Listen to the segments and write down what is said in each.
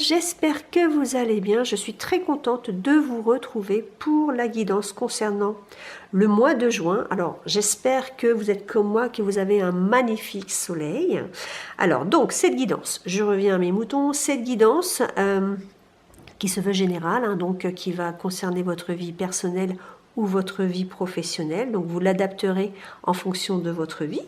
j'espère que vous allez bien. Je suis très contente de vous retrouver pour la guidance concernant le mois de juin. Alors, j'espère que vous êtes comme moi, que vous avez un magnifique soleil. Alors, donc, cette guidance, je reviens à mes moutons, cette guidance qui se veut générale, donc qui va concerner votre vie personnelle ou votre vie professionnelle. Donc, vous l'adapterez en fonction de votre vie.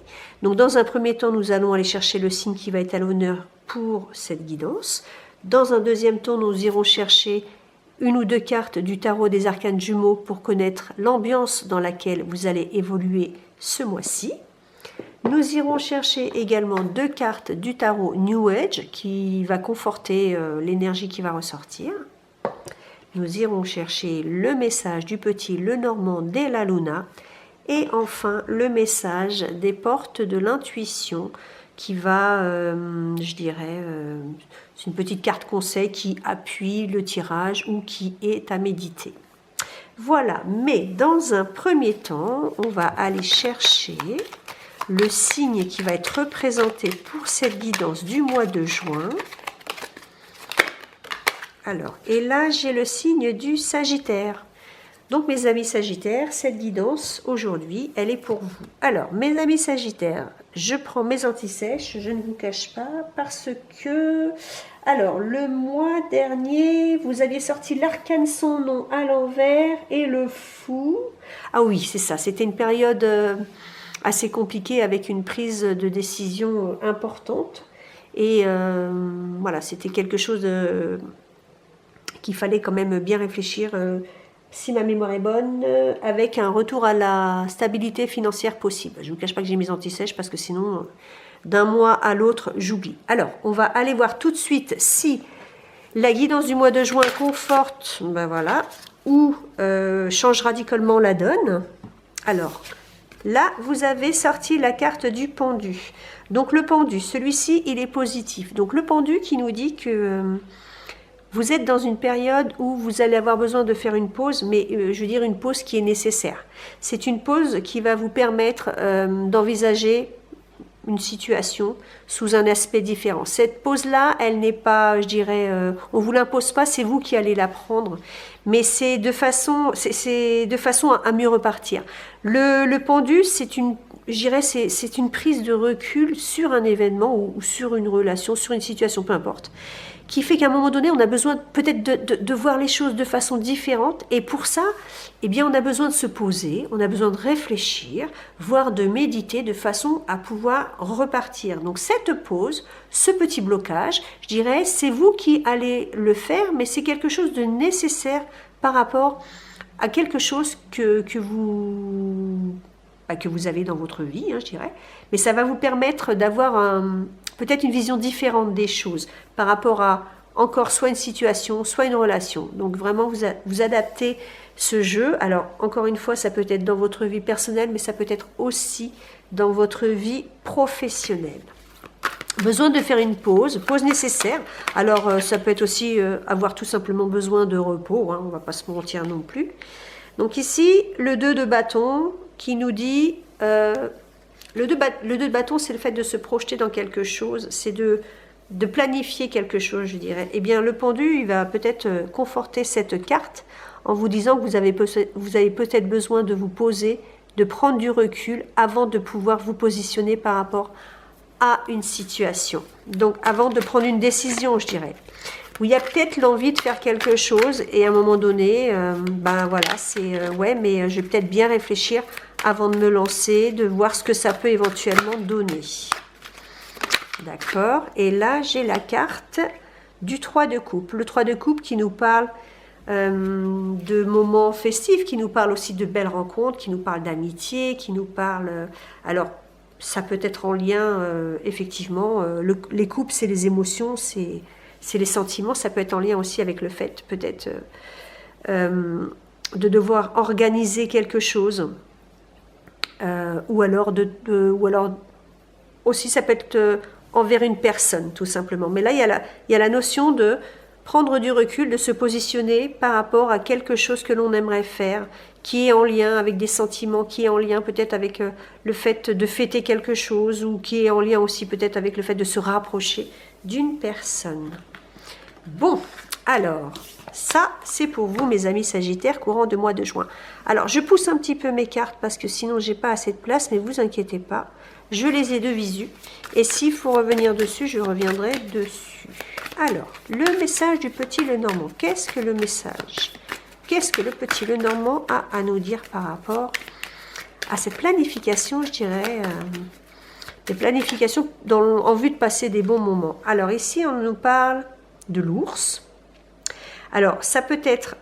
Donc, dans un premier temps, nous allons aller chercher le signe qui va être à l'honneur pour cette guidance. Dans un deuxième temps, nous irons chercher une ou deux cartes du tarot des arcanes jumeaux pour connaître l'ambiance dans laquelle vous allez évoluer ce mois-ci. Nous irons chercher également deux cartes du tarot New Age qui va conforter l'énergie qui va ressortir. Nous irons chercher le message du petit Lenormand de la Luna et enfin le message des portes de l'intuition qui va, je dirais, c'est une petite carte conseil qui appuie le tirage ou qui est à méditer. Voilà, mais dans un premier temps, on va aller chercher le signe qui va être représenté pour cette guidance du mois de juin. Alors, et là, j'ai le signe du Sagittaire. Donc, mes amis Sagittaires, cette guidance, aujourd'hui, elle est pour vous. Alors, mes amis Sagittaires, je prends mes anti-sèches, je ne vous cache pas, parce que... Alors, le mois dernier, vous aviez sorti l'arcane sans nom à l'envers et le fou. Ah oui, c'est ça, c'était une période assez compliquée avec une prise de décision importante. Et voilà, c'était quelque chose de... qu'il fallait quand même bien réfléchir, si ma mémoire est bonne, avec un retour à la stabilité financière possible. Je ne vous cache pas que j'ai mis anti-sèche parce que sinon, d'un mois à l'autre, j'oublie. Alors, on va aller voir tout de suite si la guidance du mois de juin conforte, ben voilà, ou change radicalement la donne. Alors, là, vous avez sorti la carte du pendu. Donc, le pendu, celui-ci, il est positif. Donc, le pendu qui nous dit que... vous êtes dans une période où vous allez avoir besoin de faire une pause, mais je veux dire une pause qui est nécessaire. C'est une pause qui va vous permettre d'envisager une situation sous un aspect différent. Cette pause-là, elle n'est pas, je dirais, on ne vous l'impose pas, c'est vous qui allez la prendre. Mais c'est de façon à mieux repartir. Le pendu, c'est une... je dirais, c'est une prise de recul sur un événement ou sur une relation, sur une situation, peu importe, qui fait qu'à un moment donné, on a besoin peut-être de voir les choses de façon différente. Et pour ça, eh bien, on a besoin de se poser, on a besoin de réfléchir, voire de méditer de façon à pouvoir repartir. Donc cette pause, ce petit blocage, je dirais, c'est vous qui allez le faire, mais c'est quelque chose de nécessaire par rapport à quelque chose que vous avez dans votre vie, je dirais. Mais ça va vous permettre d'avoir peut-être une vision différente des choses par rapport à encore soit une situation, soit une relation. Donc vraiment, vous adaptez ce jeu. Alors, encore une fois, ça peut être dans votre vie personnelle, mais ça peut être aussi dans votre vie professionnelle. Besoin de faire une pause nécessaire. Alors, ça peut être aussi avoir tout simplement besoin de repos, on ne va pas se mentir non plus. Donc ici, le 2 de bâton qui nous dit... le 2 de bâton, c'est le fait de se projeter dans quelque chose, c'est de planifier quelque chose, je dirais. Eh bien, le pendu, il va peut-être conforter cette carte en vous disant que vous avez peut-être besoin de vous poser, de prendre du recul avant de pouvoir vous positionner par rapport à une situation. Donc, avant de prendre une décision, je dirais. Où il y a peut-être l'envie de faire quelque chose et à un moment donné, ben voilà, c'est ouais, mais je vais peut-être bien réfléchir avant de me lancer, de voir ce que ça peut éventuellement donner. D'accord. Et là, j'ai la carte du 3 de coupe. Le 3 de coupe qui nous parle de moments festifs, qui nous parle aussi de belles rencontres, qui nous parle d'amitié, qui nous parle... alors, ça peut être en lien, effectivement, les coupes, c'est les émotions, c'est les sentiments. Ça peut être en lien aussi avec le fait, peut-être, de devoir organiser quelque chose. Ou alors aussi ça peut être envers une personne tout simplement, mais là il y a la notion de prendre du recul, de se positionner par rapport à quelque chose que l'on aimerait faire, qui est en lien avec des sentiments, qui est en lien peut-être avec le fait de fêter quelque chose, ou qui est en lien aussi peut-être avec le fait de se rapprocher d'une personne. Bon, alors, ça, c'est pour vous, mes amis Sagittaires, courant du mois de juin. Alors, je pousse un petit peu mes cartes parce que sinon, j'ai pas assez de place, mais vous inquiétez pas. Je les ai de visu. Et s'il faut revenir dessus, je reviendrai dessus. Alors, le message du petit Lenormand. Qu'est-ce que le message? Qu'est-ce que le petit Lenormand a à nous dire par rapport à cette planification, je dirais, des planifications en vue de passer des bons moments. Alors ici, on nous parle de l'ours. Alors, ça peut être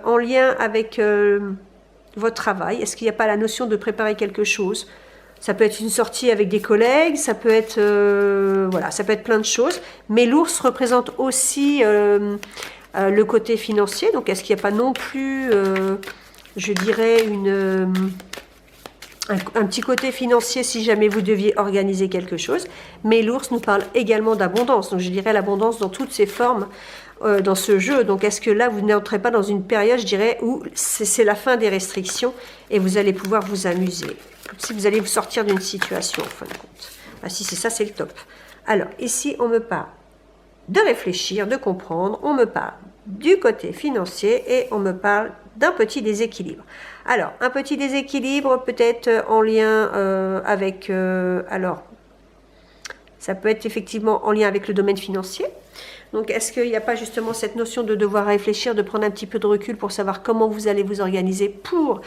en lien avec votre travail. Est-ce qu'il n'y a pas la notion de préparer quelque chose? Ça peut être une sortie avec des collègues, ça peut être, voilà, ça peut être plein de choses. Mais l'ours représente aussi le côté financier. Donc, est-ce qu'il n'y a pas non plus, je dirais, un petit côté financier si jamais vous deviez organiser quelque chose. Mais l'ours nous parle également d'abondance. Donc, je dirais l'abondance dans toutes ses formes dans ce jeu. Donc, est-ce que là, vous n'entrez pas dans une période, je dirais, où c'est la fin des restrictions et vous allez pouvoir vous amuser. Comme si vous allez vous sortir d'une situation, en fin de compte. Ah, si c'est ça, c'est le top. Alors, ici, on me parle de réfléchir, de comprendre. On me parle du côté financier et on me parle d'un petit déséquilibre. Alors, un petit déséquilibre peut-être en lien avec... alors, ça peut être effectivement en lien avec le domaine financier. Donc, est-ce qu'il n'y a pas justement cette notion de devoir réfléchir, de prendre un petit peu de recul pour savoir comment vous allez vous organiser pour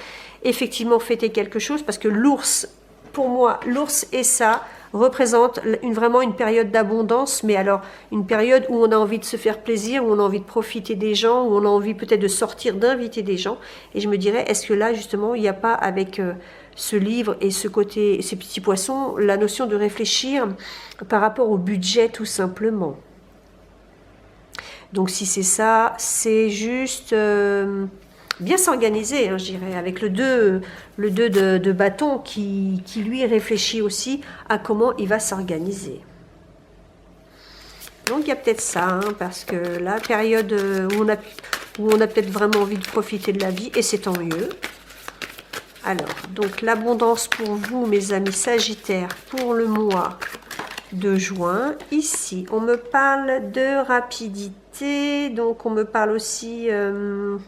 effectivement fêter quelque chose? Parce que l'ours, pour moi, l'ours et ça représente vraiment une période d'abondance, mais alors une période où on a envie de se faire plaisir, où on a envie de profiter des gens, où on a envie peut-être de sortir, d'inviter des gens. Et je me dirais, est-ce que là, justement, il n'y a pas avec ce livre et ce côté, ces petits poissons, la notion de réfléchir par rapport au budget, tout simplement? Donc si c'est ça, c'est juste bien s'organiser, hein, je dirais, avec le 2 de bâton qui lui réfléchit aussi à comment il va s'organiser. Donc il y a peut-être ça, hein, parce que la période où on a peut-être vraiment envie de profiter de la vie, et c'est tant mieux. Alors, donc l'abondance pour vous, mes amis Sagittaires, pour le mois de juin. Ici, on me parle de rapidité, donc on me parle aussi de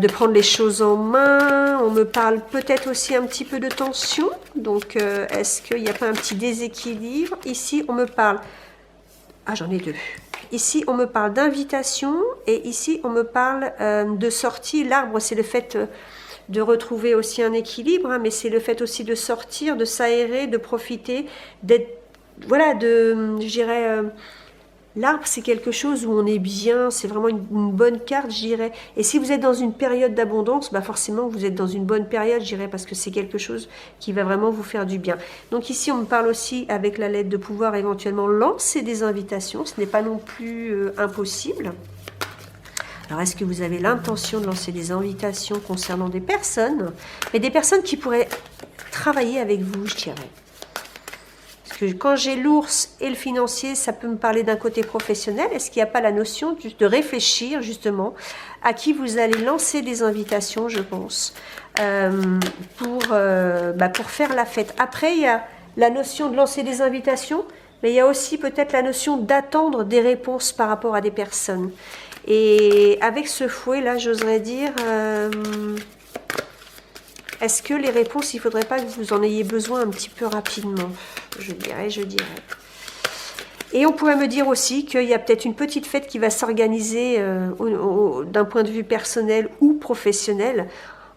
prendre les choses en main. On me parle peut-être aussi un petit peu de tension. Donc, est-ce qu'il n'y a pas un petit déséquilibre? Ici, on me parle... Ah, j'en ai deux. Ici, on me parle d'invitation et ici, on me parle de sortie. L'arbre, c'est le fait... de retrouver aussi un équilibre, hein, mais c'est le fait aussi de sortir, de s'aérer, de profiter, d'être, voilà, je dirais, l'arbre c'est quelque chose où on est bien, c'est vraiment une bonne carte, je dirais, et si vous êtes dans une période d'abondance, bah forcément vous êtes dans une bonne période, je dirais, parce que c'est quelque chose qui va vraiment vous faire du bien. Donc ici on me parle aussi avec la lettre de pouvoir éventuellement lancer des invitations, ce n'est pas non plus impossible. Alors, est-ce que vous avez l'intention de lancer des invitations concernant des personnes, mais des personnes qui pourraient travailler avec vous, je dirais. Parce que quand j'ai l'ours et le financier, ça peut me parler d'un côté professionnel. Est-ce qu'il n'y a pas la notion de réfléchir, justement, à qui vous allez lancer des invitations, je pense, pour faire la fête. Après, il y a la notion de lancer des invitations, mais il y a aussi peut-être la notion d'attendre des réponses par rapport à des personnes. Et avec ce fouet, là, j'oserais dire, est-ce que les réponses, il ne faudrait pas que vous en ayez besoin un petit peu rapidement? Je dirais. Et on pourrait me dire aussi qu'il y a peut-être une petite fête qui va s'organiser d'un point de vue personnel ou professionnel,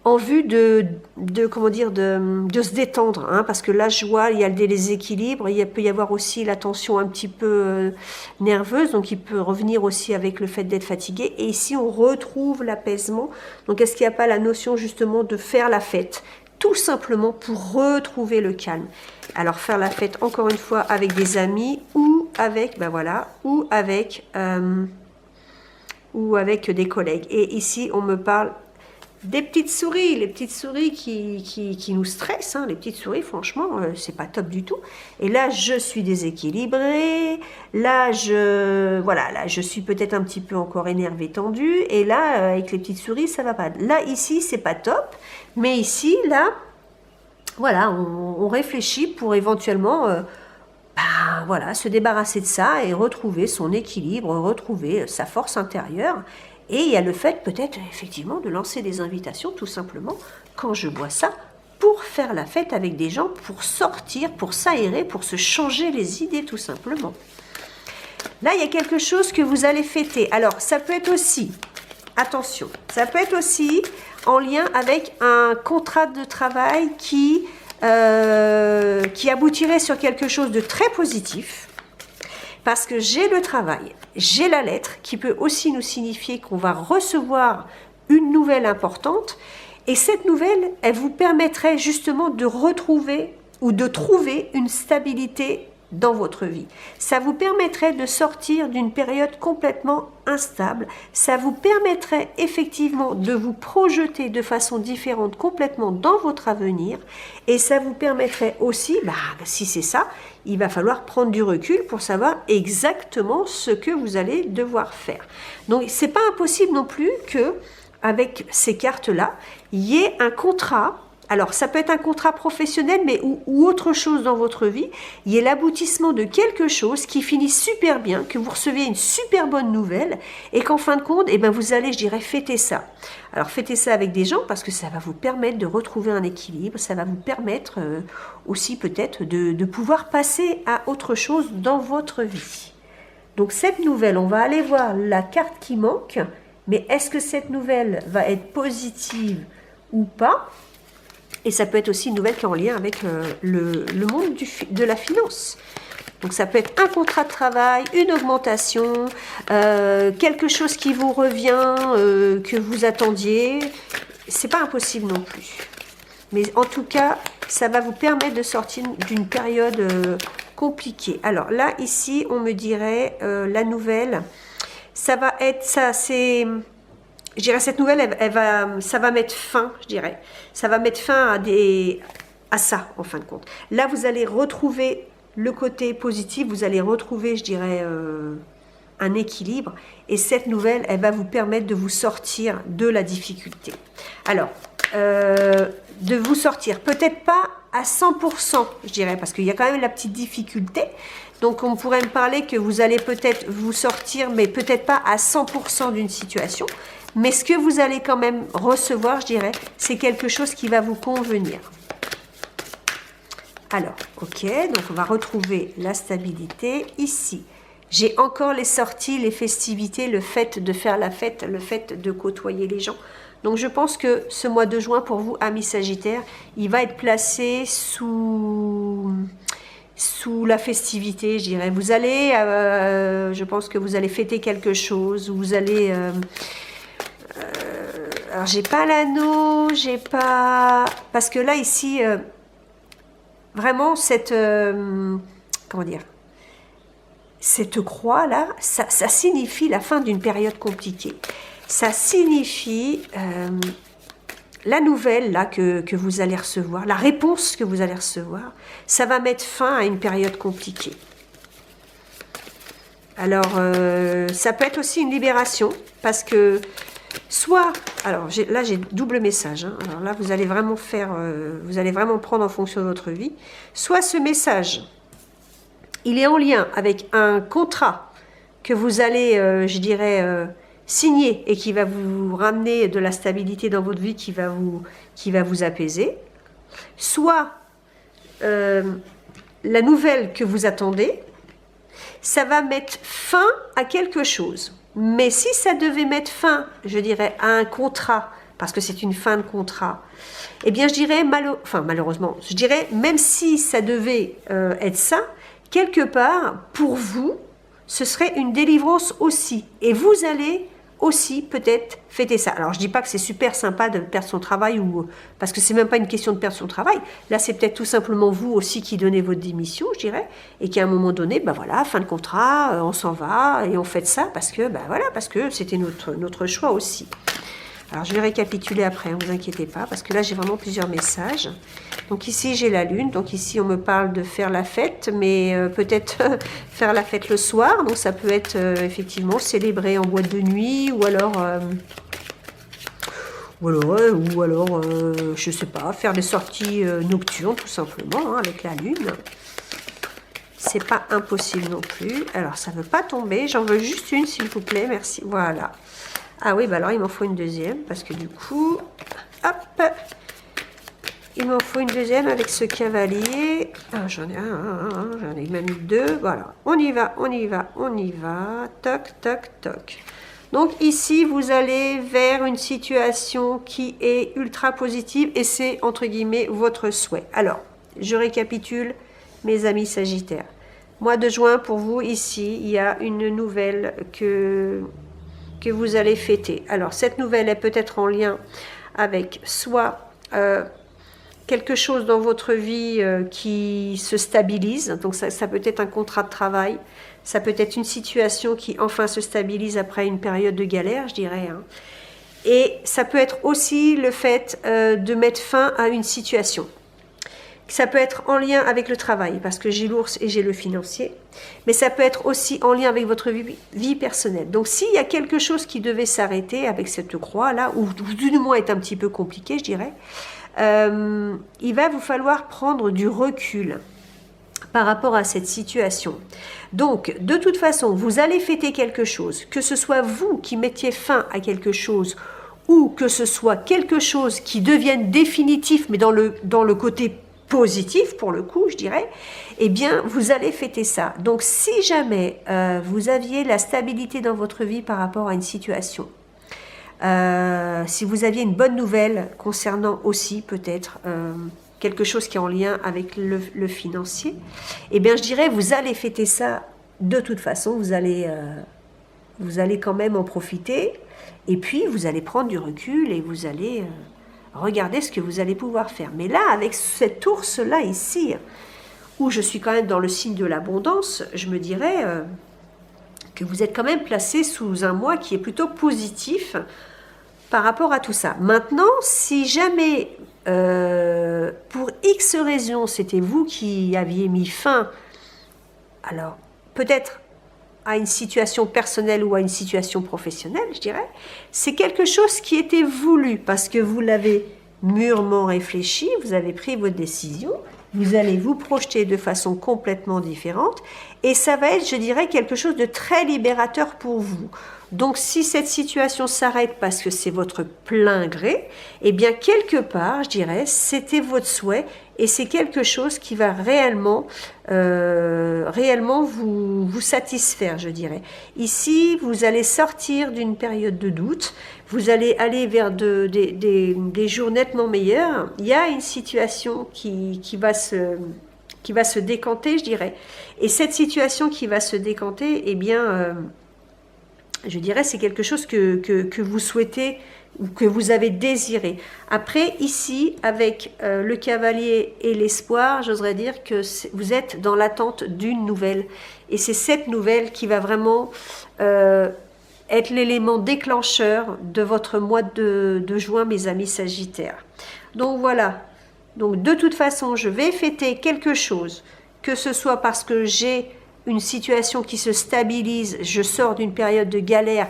en vue de se détendre, hein, parce que là, je vois, il y a le déséquilibre, il peut y avoir aussi la tension un petit peu nerveuse, donc il peut revenir aussi avec le fait d'être fatigué, et ici, on retrouve l'apaisement. Donc, est-ce qu'il n'y a pas la notion, justement, de faire la fête, tout simplement pour retrouver le calme? Alors, faire la fête, encore une fois, avec des amis, ou avec, ou avec des collègues. Et ici, on me parle des petites souris, les petites souris qui nous stressent, hein, les petites souris, franchement, c'est pas top du tout. Et là, je suis déséquilibrée, là, je suis peut-être un petit peu encore énervée, tendue, et là, avec les petites souris, ça va pas. Là, ici, c'est pas top, mais ici, là, voilà, on réfléchit pour éventuellement ben, voilà, se débarrasser de ça et retrouver son équilibre, retrouver sa force intérieure. Et il y a le fait peut-être effectivement de lancer des invitations tout simplement quand je vois ça pour faire la fête avec des gens, pour sortir, pour s'aérer, pour se changer les idées tout simplement. Là, il y a quelque chose que vous allez fêter. Alors, ça peut être aussi, attention, ça peut être aussi en lien avec un contrat de travail qui aboutirait sur quelque chose de très positif. Parce que j'ai le travail, j'ai la lettre qui peut aussi nous signifier qu'on va recevoir une nouvelle importante. Et cette nouvelle, elle vous permettrait justement de retrouver ou de trouver une stabilité dans votre vie. Ça vous permettrait de sortir d'une période complètement instable. Ça vous permettrait effectivement de vous projeter de façon différente complètement dans votre avenir. Et ça vous permettrait aussi, si c'est ça, il va falloir prendre du recul pour savoir exactement ce que vous allez devoir faire. Donc, c'est pas impossible non plus que, avec ces cartes-là, il y ait un contrat. Alors, ça peut être un contrat professionnel, mais ou autre chose dans votre vie. Il y ait l'aboutissement de quelque chose qui finit super bien, que vous receviez une super bonne nouvelle, et qu'en fin de compte, vous allez, je dirais, fêter ça. Alors, fêtez ça avec des gens, parce que ça va vous permettre de retrouver un équilibre, ça va vous permettre aussi peut-être de pouvoir passer à autre chose dans votre vie. Donc, cette nouvelle, on va aller voir la carte qui manque, mais est-ce que cette nouvelle va être positive ou pas ? Et ça peut être aussi une nouvelle qui est en lien avec le monde de la finance. Donc ça peut être un contrat de travail, une augmentation, quelque chose qui vous revient, que vous attendiez. C'est pas impossible non plus. Mais en tout cas, ça va vous permettre de sortir d'une période compliquée. Alors là, ici, on me dirait la nouvelle. Ça va être ça, c'est... Je dirais cette nouvelle, ça va mettre fin, je dirais. Ça va mettre fin à ça, en fin de compte. Là, vous allez retrouver le côté positif, vous allez retrouver, je dirais, un équilibre. Et cette nouvelle, elle va vous permettre de vous sortir de la difficulté. Alors, de vous sortir, peut-être pas à 100%, je dirais, parce qu'il y a quand même la petite difficulté. Donc, on pourrait me parler que vous allez peut-être vous sortir, mais peut-être pas à 100% d'une situation. Mais ce que vous allez quand même recevoir, je dirais, c'est quelque chose qui va vous convenir. Alors, ok, donc on va retrouver la stabilité. Ici, j'ai encore les sorties, les festivités, le fait de faire la fête, le fait de côtoyer les gens. Donc, je pense que ce mois de juin, pour vous, amis Sagittaires, il va être placé sous la festivité, je dirais. Vous allez, je pense que vous allez fêter quelque chose, vous allez... alors, j'ai pas l'anneau, j'ai pas... Parce que là, ici, vraiment, cette... comment dire ? Cette croix-là, ça signifie la fin d'une période compliquée. Ça signifie la nouvelle là, que vous allez recevoir, la réponse que vous allez recevoir. Ça va mettre fin à une période compliquée. Alors, ça peut être aussi une libération, parce que... Soit, alors là j'ai double message, hein. Alors là vous allez vraiment vous allez vraiment prendre en fonction de votre vie. Soit ce message, il est en lien avec un contrat que vous allez, je dirais, signer et qui va vous ramener de la stabilité dans votre vie, qui va vous apaiser. Soit la nouvelle que vous attendez, ça va mettre fin à quelque chose. Mais si ça devait mettre fin, je dirais, à un contrat, parce que c'est une fin de contrat, eh bien, je dirais, malheureusement, je dirais, même si ça devait être ça, quelque part, pour vous, ce serait une délivrance aussi. Et vous allez aussi peut-être fêter ça. Alors, je dis pas que c'est super sympa de perdre son travail, parce que c'est même pas une question de perdre son travail. Là, c'est peut-être tout simplement vous aussi qui donnez votre démission, je dirais, et qu'à un moment donné, voilà, fin de contrat, on s'en va et on fête ça parce que, voilà, parce que c'était notre choix aussi. Alors, je vais récapituler après, ne vous inquiétez pas, parce que là, j'ai vraiment plusieurs messages. Donc ici, j'ai la lune. Donc ici, on me parle de faire la fête, mais peut-être faire la fête le soir. Donc ça peut être effectivement célébrer en boîte de nuit, ou alors, je sais pas, faire des sorties nocturnes, tout simplement, hein, avec la lune. c'est pas impossible non plus. Alors, ça ne veut pas tomber. J'en veux juste une, s'il vous plaît. Merci. Voilà. Ah oui, bah alors, il m'en faut une deuxième. Parce que du coup, hop, il m'en faut une deuxième avec ce cavalier. Ah, j'en ai j'en ai même deux. Voilà. On y va, on y va, on y va. Toc, toc, toc. Donc ici, vous allez vers une situation qui est ultra positive et c'est, entre guillemets, votre souhait. Alors, je récapitule, mes amis Sagittaires. Mois de juin, pour vous, ici, il y a une nouvelle que vous allez fêter. Alors, cette nouvelle est peut-être en lien avec soit quelque chose dans votre vie qui se stabilise. Donc, ça peut être un contrat de travail. Ça peut être une situation qui enfin se stabilise après une période de galère, je dirais. Hein. Et ça peut être aussi le fait de mettre fin à une situation. Ça peut être en lien avec le travail, parce que j'ai l'ours et j'ai le financier. Mais ça peut être aussi en lien avec votre vie personnelle. Donc s'il y a quelque chose qui devait s'arrêter avec cette croix-là, ou du moins est un petit peu compliqué, je dirais, il va vous falloir prendre du recul par rapport à cette situation. Donc, de toute façon, vous allez fêter quelque chose, que ce soit vous qui mettiez fin à quelque chose, ou que ce soit quelque chose qui devienne définitif, mais dans le côté positif, pour le coup, je dirais, eh bien, vous allez fêter ça. Donc, si jamais vous aviez la stabilité dans votre vie par rapport à une situation, si vous aviez une bonne nouvelle concernant aussi peut-être quelque chose qui est en lien avec le financier, eh bien je dirais vous allez fêter ça de toute façon, vous allez quand même en profiter et puis vous allez prendre du recul et vous allez regarder ce que vous allez pouvoir faire. Mais là, avec cet ours-là ici, où je suis quand même dans le signe de l'abondance, je me dirais que vous êtes quand même placé sous un mois qui est plutôt positif par rapport à tout ça. Maintenant, si jamais pour X raisons, c'était vous qui aviez mis fin, alors peut-être à une situation personnelle ou à une situation professionnelle, je dirais, c'est quelque chose qui était voulu parce que vous l'avez mûrement réfléchi, vous avez pris votre décision, vous allez vous projeter de façon complètement différente et ça va être, je dirais, quelque chose de très libérateur pour vous. Donc, si cette situation s'arrête parce que c'est votre plein gré, eh bien, quelque part, je dirais, c'était votre souhait et c'est quelque chose qui va réellement vous satisfaire, je dirais. Ici, vous allez sortir d'une période de doute, vous allez aller vers des jours nettement meilleurs. Il y a une situation qui va se décanter, je dirais. Et cette situation qui va se décanter, eh bien... je dirais c'est quelque chose que vous souhaitez ou que vous avez désiré. Après, ici, avec le cavalier et l'espoir, j'oserais dire que vous êtes dans l'attente d'une nouvelle. Et c'est cette nouvelle qui va vraiment être l'élément déclencheur de votre mois de juin, mes amis Sagittaires. Donc voilà. Donc de toute façon, je vais fêter quelque chose, que ce soit parce que j'ai une situation qui se stabilise, je sors d'une période de galère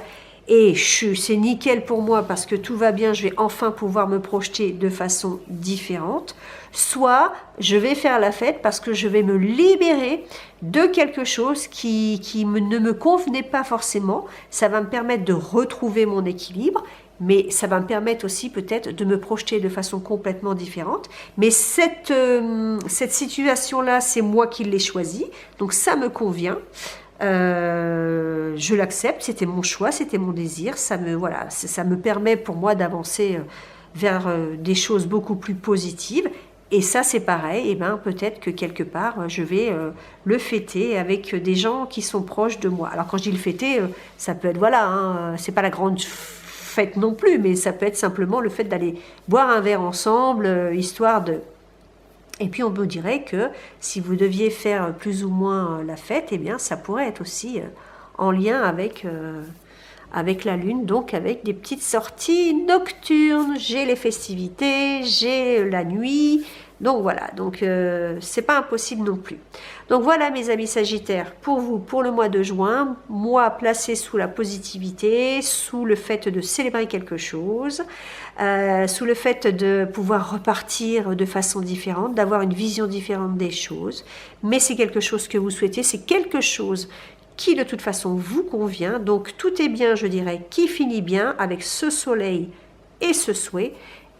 et c'est nickel pour moi parce que tout va bien, je vais enfin pouvoir me projeter de façon différente. Soit je vais faire la fête parce que je vais me libérer de quelque chose qui ne me convenait pas forcément. Ça va me permettre de retrouver mon équilibre. Mais ça va me permettre aussi peut-être de me projeter de façon complètement différente. Mais cette situation-là, c'est moi qui l'ai choisie, donc ça me convient. Je l'accepte, c'était mon choix, c'était mon désir. Ça me permet pour moi d'avancer vers des choses beaucoup plus positives. Et ça, c'est pareil, et ben, peut-être que quelque part, je vais le fêter avec des gens qui sont proches de moi. Alors quand je dis le fêter, ça peut être, voilà, hein, c'est pas la grande fête non plus, mais ça peut être simplement le fait d'aller boire un verre ensemble, histoire de... Et puis on me dirait que si vous deviez faire plus ou moins la fête, eh bien ça pourrait être aussi en lien avec la lune, donc avec des petites sorties nocturnes. J'ai les festivités, j'ai la nuit, Donc voilà, donc c'est pas impossible non plus. Donc voilà mes amis Sagittaires, pour vous, pour le mois de juin, mois placé sous la positivité, sous le fait de célébrer quelque chose, sous le fait de pouvoir repartir de façon différente, d'avoir une vision différente des choses. Mais c'est quelque chose que vous souhaitez, c'est quelque chose qui de toute façon vous convient. Donc tout est bien, je dirais, qui finit bien avec ce soleil et ce souhait.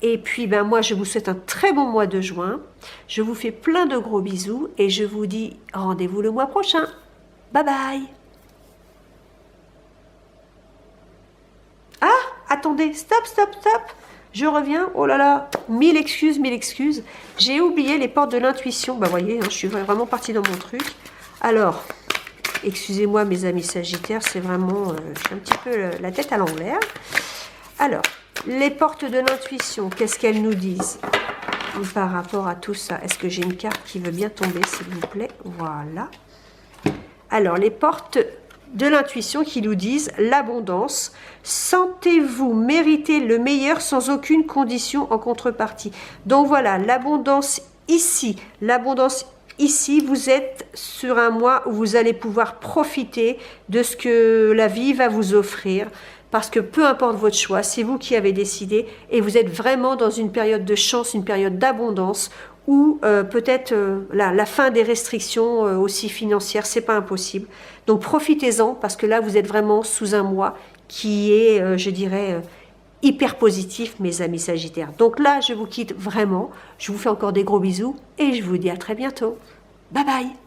Et puis, ben, moi, je vous souhaite un très bon mois de juin. Je vous fais plein de gros bisous et je vous dis rendez-vous le mois prochain. Bye bye. Ah, attendez, stop, stop, stop. Je reviens. Oh là là, mille excuses, mille excuses. J'ai oublié les portes de l'intuition. Ben, voyez, hein, je suis vraiment partie dans mon truc. Alors, excusez-moi, mes amis Sagittaires, c'est vraiment... j'ai un petit peu la tête à l'envers. Alors... les portes de l'intuition, qu'est-ce qu'elles nous disent par rapport à tout ça? Est-ce que j'ai une carte qui veut bien tomber, s'il vous plaît? Voilà. Alors, les portes de l'intuition qui nous disent l'abondance. Sentez-vous mériter le meilleur sans aucune condition en contrepartie. Donc voilà, l'abondance ici. L'abondance ici, vous êtes sur un mois où vous allez pouvoir profiter de ce que la vie va vous offrir. Parce que peu importe votre choix, c'est vous qui avez décidé et vous êtes vraiment dans une période de chance, une période d'abondance où peut-être la fin des restrictions aussi financières, c'est pas impossible. Donc profitez-en parce que là, vous êtes vraiment sous un mois qui est, je dirais, hyper positif, mes amis Sagittaires. Donc là, je vous quitte vraiment. Je vous fais encore des gros bisous et je vous dis à très bientôt. Bye bye!